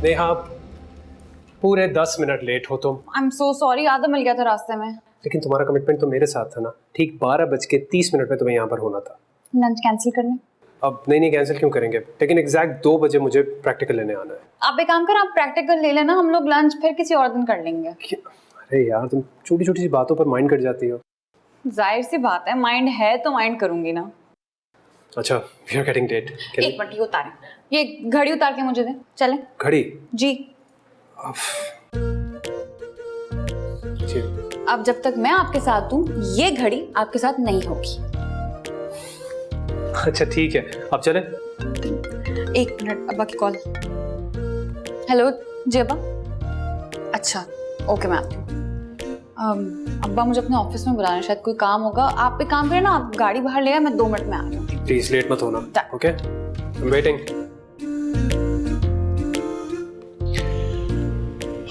नेहा, पूरे 10 minute late हो तुम। आई एम सो सॉरी, आधा मिल गया था रास्ते में। लेकिन तुम्हारा कमिटमेंट तो मेरे साथ था ना। ठीक 12:30 में तुम्हें यहाँ पर होना था। लंच कैंसिल कर लें? अब नहीं कैंसिल क्यों करेंगे, लेकिन एग्जैक्ट 2 बजे मुझे प्रैक्टिकल लेने आना है। आप एक काम कर, आप प्रैक्टिकल ले लेना, हम लोग लंच फिर किसी और दिन कर लेंगे। अरे यार, तुम छोटी छोटी सी बातों पर माइंड कर जाती हो। जाहिर सी बात है, माइंड है तो माइंड करूंगी ना। अच्छा, वी आर गेटिंग डेट। एक मिनट, ये उतारें, ये घड़ी उतार के मुझे दे। चले घड़ी? जी। जी। अब जब तक मैं आपके साथ हूँ, ये घड़ी आपके साथ नहीं होगी। अच्छा ठीक है, अब चले। एक मिनट, अब्बा की कॉल। हेलो जी अब्बा। अच्छा ओके, मैं आती हूँ। अब्बा मुझे अपने ऑफिस में बुला रहे हैं, शायद कोई काम होगा। आप एक काम करें ना, आप गाड़ी बाहर ले आए, मैं 2 मिनट में आ रही हूँ। प्लीज लेट मत होना। Okay, I am waiting.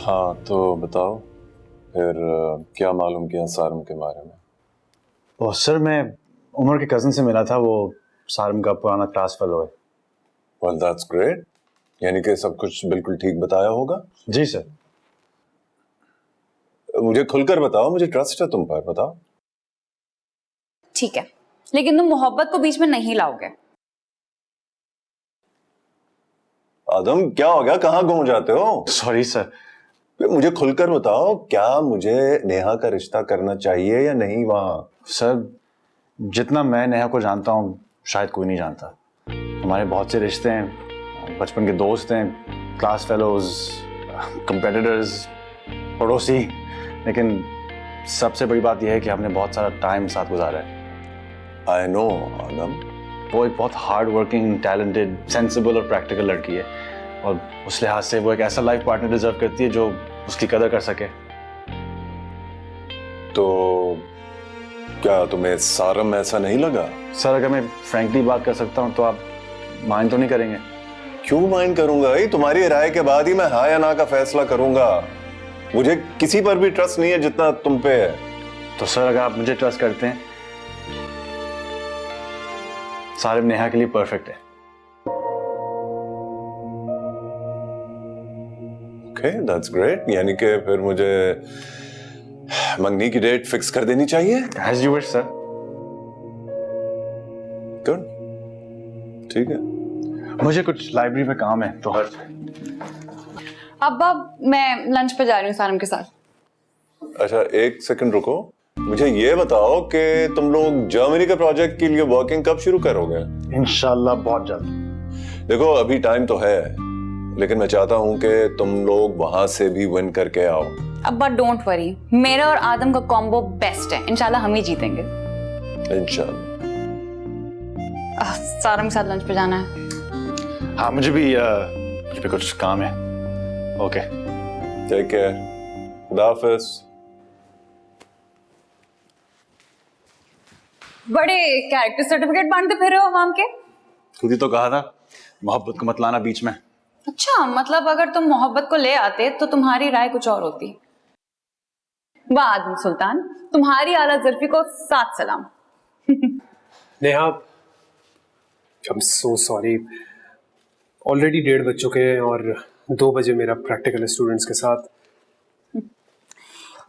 हाँ तो बताओ फिर क्या मालूम किया सारम के बारे में? ओह सर, मैं उमर के कज़न से मिला था, वो सारम का पुराना क्लास फेलो है। वेल दैट्स ग्रेट, यानी कि सब कुछ बिल्कुल ठीक बताया होगा। जी सर। मुझे खुलकर बताओ, मुझे ट्रस्ट है तुम पर, बताओ। ठीक है, लेकिन तुम मोहब्बत को बीच में नहीं लाओगे। आदम क्या हो गया, कहाँ घूम जाते हो? Sorry sir. मुझे खुलकर बताओ, क्या मुझे नेहा का रिश्ता करना चाहिए या नहीं? वहां सर, जितना मैं नेहा को जानता हूँ शायद कोई नहीं जानता। हमारे बहुत से रिश्ते हैं, बचपन के दोस्त हैं, क्लास फेलोज, कंपेटिटर्स, पड़ोसी, लेकिन सबसे बड़ी बात यह है कि हमने बहुत सारा टाइम साथ गुजारा है। आई नो आदम, वो एक बहुत हार्ड वर्किंग, टैलेंटेड, सेंसिबल और प्रैक्टिकल लड़की है, और उस लिहाज से वो एक ऐसा लाइफ पार्टनर डिजर्व करती है जो उसकी कदर कर सके। तो क्या तुम्हें सारम ऐसा नहीं लगा? सर, अगर मैं फ्रैंकली बात कर सकता हूँ तो आप माइंड तो नहीं करेंगे? क्यों माइंड करूंगा भाई, तुम्हारी राय के बाद ही मैं हाँ या ना का फैसला करूंगा। मुझे किसी पर भी ट्रस्ट नहीं है जितना तुम पे है। तो सर, अगर आप मुझे ट्रस्ट करते हैं, सारिम नेहा के लिए परफेक्ट है। ओके दैट्स ग्रेट, यानी कि फिर मुझे मंगनी की डेट फिक्स कर देनी चाहिए। As you wish sir. Good, ठीक है। मुझे कुछ लाइब्रेरी में काम है तो। अब्बा मैं लंच पे जा रही हूँ सारम के साथ। अच्छा एक सेकंड रुको, मुझे ये बताओ कि तुम लोग जर्मनी के प्रोजेक्ट के लिए वर्किंग कब शुरू करोगे? इंशाल्लाह बहुत जल्द। देखो अभी टाइम तो है, लेकिन मैं चाहता हूं कि तुम लोग वहां से भी विन करके आओ। अब्बा डोंट वरी, मेरा और आदम का कॉम्बो बेस्ट है, इंशाल्लाह हम ही जीतेंगे। इंशाल्लाह। सारम के साथ लंच पे जाना है। हाँ, मुझे भी कुछ काम है। ओके, टेक केयर, खुदा हाफिज। बड़े कैरेक्टर सर्टिफिकेट बांटते फिर रहे हो आवाम के। खुद ही तो कहा था मोहब्बत को मत लाना बीच में। अच्छा, मतलब अगर तुम मोहब्बत को ले आते तो तुम्हारी राय कुछ और होती। वाह आदम सुल्तान, तुम्हारी आला ज़ुल्फी को साथ सलाम। Neha, I am so sorry. Already 1:30 बज चुके हैं और 2 बजे मेरा प्रैक्टिकल स्टूडेंट्स के साथ।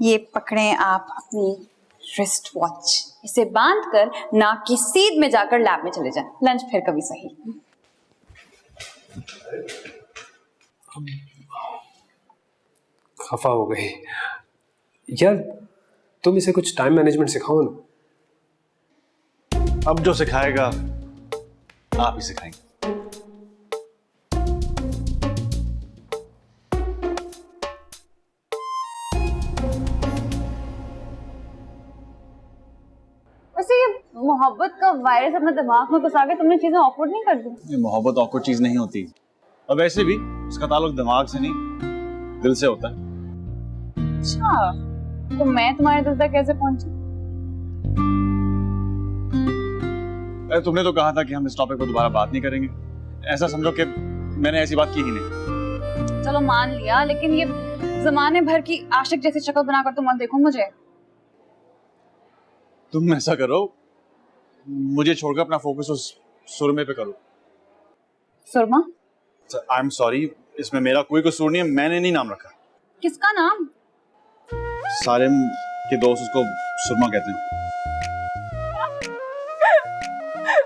ये पकड़ें आप अपनी रिस्ट वॉच, इसे बांधकर नाक की सीध में जाकर लैब में चले जाएं। लंच फिर कभी सही। खफा हो गई यार, तुम इसे कुछ टाइम मैनेजमेंट सिखाओ ना। अब जो सिखाएगा आप ही सिखाएंगे। वैसे ये मोहब्बत का वायरस अपने दिमाग में घुसा के तुमने चीजें ऑकवर्ड नहीं कर दी? ये मोहब्बत ऑकवर्ड चीज नहीं होती, और वैसे भी उसका ताल्लुक दिमाग से नहीं दिल से होता है। अच्छा, तो मैं तुम्हारे दिल तक कैसे पहुंची? अरे तुमने तो कहा था कि हम इस टॉपिक पर दोबारा बात नहीं करेंगे, ऐसा समझो कि मैंने ऐसी बात की ही नहीं। चलो मान लिया, लेकिन ये जमाने भर की आशिक जैसी शक्ल बनाकर तुम मत देखो मुझे। तुम ऐसा करो, मुझे छोड़कर अपना फोकस उस सुरमे पे करो। सुरमा? आई एम सॉरी, इसमें मेरा कोई कसूर नहीं है, मैंने नहीं नाम रखा। किसका नाम? सारिम के दोस्त उसको सुरमा कहते हैं।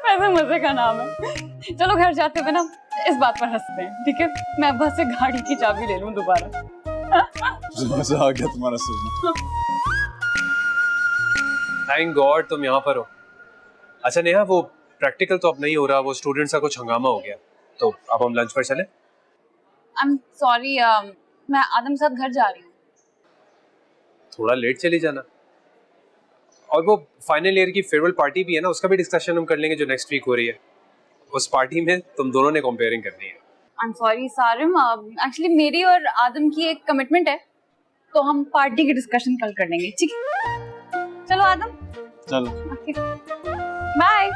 वैसे मजे का नाम है। चलो घर जाते हुए ना इस बात पर हंसते हैं, ठीक है? मैं अब्बा से गाड़ी की चाबी ले लूं दोबारा। मजा आ गया तुम्हारा सुनना। थैंक गॉड तुम यहाँ पर हो। अच्छा नेहा, वो प्रैक्टिकल तो अब नहीं हो रहा, वो स्टूडेंट्स का कुछ हंगामा हो गया, तो अब हम लंच पर चले। आई एम सॉरी, मैं आदम साथ घर जा रही हूँ। थोड़ा लेट चली जाना। और वो फाइनल ईयर की फेयरवेल पार्टी भी है ना, उसका भी डिस्कशन हम कर लेंगे जो नेक्स्ट वीक हो रही है। उस पार्टी में तुम दोनों ने कंपेयरिंग करनी है। I am sorry Sarim, actually मेरी और आदम की एक कमिटमेंट है, तो हम पार्टी की डिस्कशन कल कर लेंगे, ठीक है? चलो आदम, चलो बाय।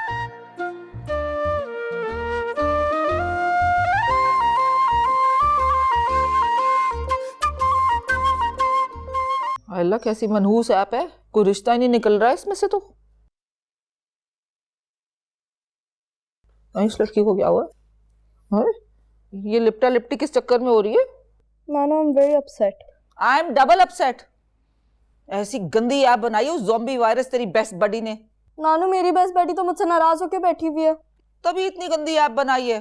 अल्लाह कैसी मनहूस ऐप है, कोई रिश्ता ही नहीं निकल रहा है इसमें से। तो इस लड़की को क्या हुआ है? ये लिपटा लिपटी किस चक्कर में हो रही है? नाना, I am very upset. I am double upset. ऐसी गंदी ऐप बनाई है उस ज़ॉम्बी वायरस तेरी बेस्ट बडी ने। नानू, मेरी बेस्ट बेटी तो मुझसे नाराज होकर बैठी हुई है। तभी इतनी गंदी ऐप बनाई है।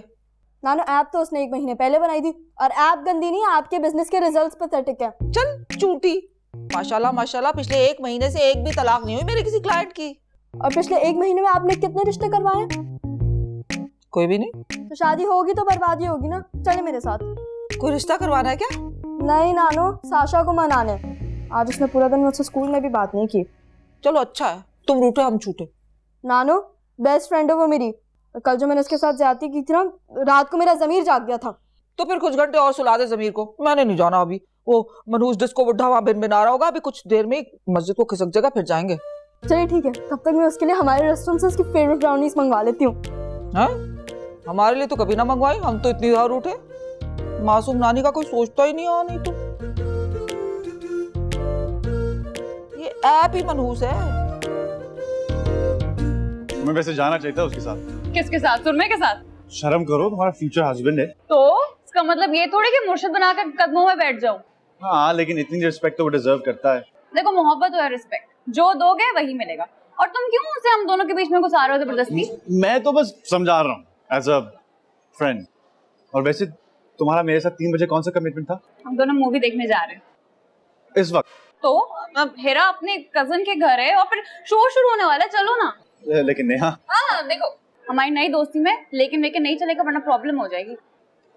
नानू, ऐप तो उसने 1 महीने पहले बनाई थी, और ऐप गंदी नहीं, आपके बिजनेस के रिजल्ट्स पैथेटिक है। चल झूठी। माशाल्लाह माशाल्लाह, पिछले 1 महीने से एक भी तलाक नहीं हुई मेरे किसी क्लाइंट की। और पिछले 1 महीने में आपने कितने रिश्ते करवाए? कोई भी नहीं। तो शादी होगी तो बर्बादी होगी ना। चले मेरे साथ। कोई रिश्ता करवाना है क्या? नहीं नानू, साशा को मनाने। आज उसने पूरा दिन मुझसे स्कूल में भी बात नहीं की। चलो अच्छा है, तुम रूठे हम छूटे। नानू, बेस्ट फ्रेंड है वो मेरी। और कल जो मैंने उसके साथ ज्यादती की थी ना, रात को मेरा जमीर जाग गया था। तो फिर कुछ घंटे और सुला दे जमीर को। मैंने नहीं जाना अभी। वो मनहूस डिस्को बुढ़ा वहां भिन भिना रहा होगा। अभी कुछ देर में मस्जिद को खिसक जाएगा, फिर जाएंगे। चलिए ठीक है, तब तक मैं उसके लिए हमारे रेस्टोरेंट से उसकी फेवरेट ब्राउनीज मंगवा लेती हूँ। हाँ, हमारे लिए तो कभी ना मंगवाई, हम तो इतनी बार उठे। मासूम नानी का कोई सोचता ही नहीं। नहीं तो ये ऐप ही मनहूस है। तुम्हें वैसे जाना चाहिए था उसके साथ। किसके साथ? सुरमे के साथ? शर्म करो, तुम्हारा फ्यूचर हस्बैंड है। तो इसका मतलब ये थोड़ी कि मुर्शिद बनाकर कदमों में बैठ जाऊं। हाँ, लेकिन इतनी रिस्पेक्ट तो वो डिजर्व करता है। देखो, मोहब्बत और रिस्पेक्ट जो दोगे वही मिलेगा। और तुम क्यों उसे हम दोनों के बीच में घुसा रहे हो जबरदस्ती? मैं तो बस समझा रहा हूँ एज अ फ्रेंड। और वैसे तुम्हारा मेरे साथ 3 बजे कौन सा कमिटमेंट था? हम दोनों मूवी देखने जा रहे हैं इस वक्त? तो अब हेरा अपने कजन के घर है और फिर शो शुरू होने वाला है, चलो ना। लेकिन नेहा। हाँ देखो, हमारी नई दोस्ती में लेकिन लेकिन नहीं चलेगा, वरना प्रॉब्लम हो जाएगी।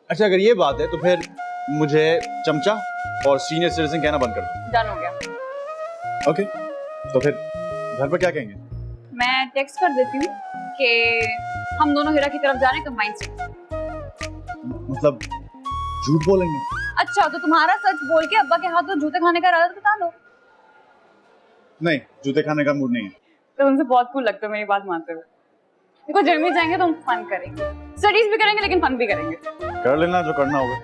अच्छा, अगर ये बात है तो फिर मुझे चमचा और सीनियर सिटीजन कहना बंद कर दो। डन हो गया। ओके, तो फिर घर पर क्या कहेंगे? मैं टेक्स्ट कर देती हूँ कि हम दोनों हेरा की तरफ जा रहे हैं कंबाइन से। मतलब झूठ बोलेंगे? अच्छा, तो तुम्हारा सच बोल के अब्बा के हाथ तो जूते खाने का इरादा बता लो। नहीं, जूते खाने का मूड नहीं है। तो उनसे बहुत कूल लगता है मेरी बात मानते हुए। देखो, जर्मनी जाएंगे तो हम फन करेंगे, स्टडीज भी करेंगे, लेकिन फन भी करेंगे। कर लेना जो करना होगा।